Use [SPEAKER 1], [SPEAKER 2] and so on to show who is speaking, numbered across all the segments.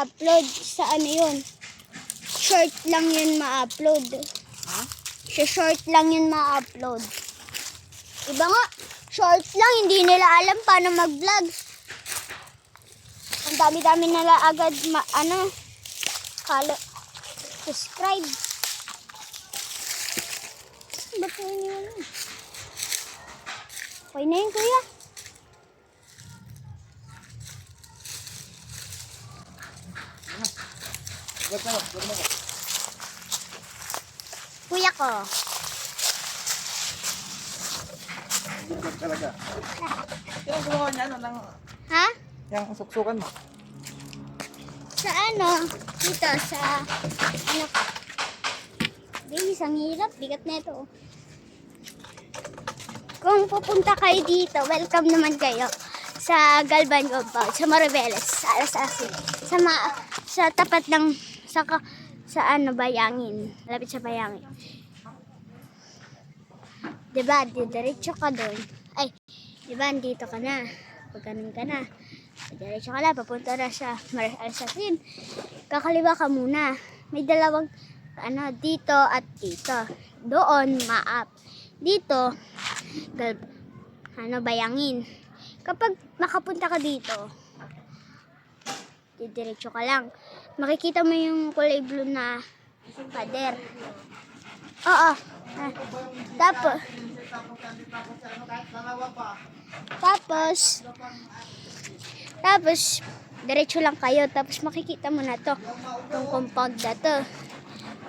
[SPEAKER 1] upload sa ano yun. Short lang yun ma-upload.
[SPEAKER 2] Ha?
[SPEAKER 1] Sa short lang yun ma-upload. Iba nga, short lang, hindi nila alam paano mag-vlog. Ang dami-dami nila agad subscribe. Ba't ko yun? Okay na yun, kuya. Kuya ko.
[SPEAKER 2] Talaga. Yung gumawa niya, ano, ng,
[SPEAKER 1] Ha?
[SPEAKER 2] yung suksukan mo.
[SPEAKER 1] Sa ano? Dito, sa ano? Guys, ang hirap. Bigat na ito. Kung pupunta kayo dito, welcome naman kayo sa Galban Compound, sa Maribeles, sa Alasasin. Sa tapat ng sa Bayangin. Malapit sa Bayangin. Diba, diretso ka doon. Ay, diba, dito ka na. Pag ganun ka na. Diretso ka na, papunta na sa Alasasin. Kakaliwa ka muna. May dalawang, dito at dito. Doon, maap. Dito, Bayangin. Kapag makapunta ka dito, diretso ka lang. Makikita mo yung kulay blue na pader. Oo. Tapos, diretso lang kayo. Tapos makikita mo na to. Itong compound na to.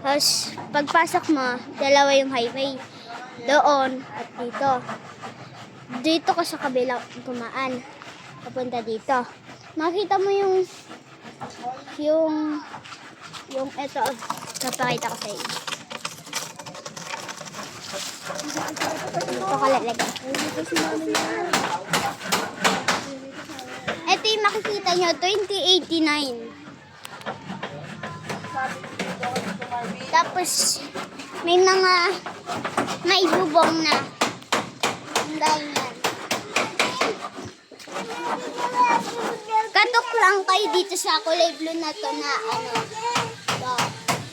[SPEAKER 1] Tapos, pagpasok mo, dalawa yung highway. Doon at dito. Dito ka sa kabila kumaan. Papunta dito. Makita mo yung eto. Papakita ko sa iyo. Dito ka lalagay. Ito yung makikita nyo, 2089. Tapos, may mga bubong na. Dahil yan. Katok lang kayo dito sa kulay blue na to na to.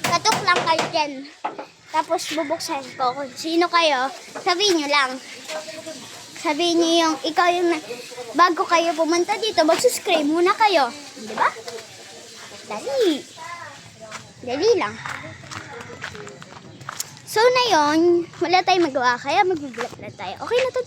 [SPEAKER 1] Katok lang kayo dyan. Tapos bubuksan ko. Kung sino kayo, sabihin nyo lang. Sabihin nyo yung, ikaw yung, bago kayo pumunta dito, mag-subscribe muna kayo. Diba? Dali lang. So na yon, wala tayong magawa, kaya mag-vlog na tayo. Okay na to,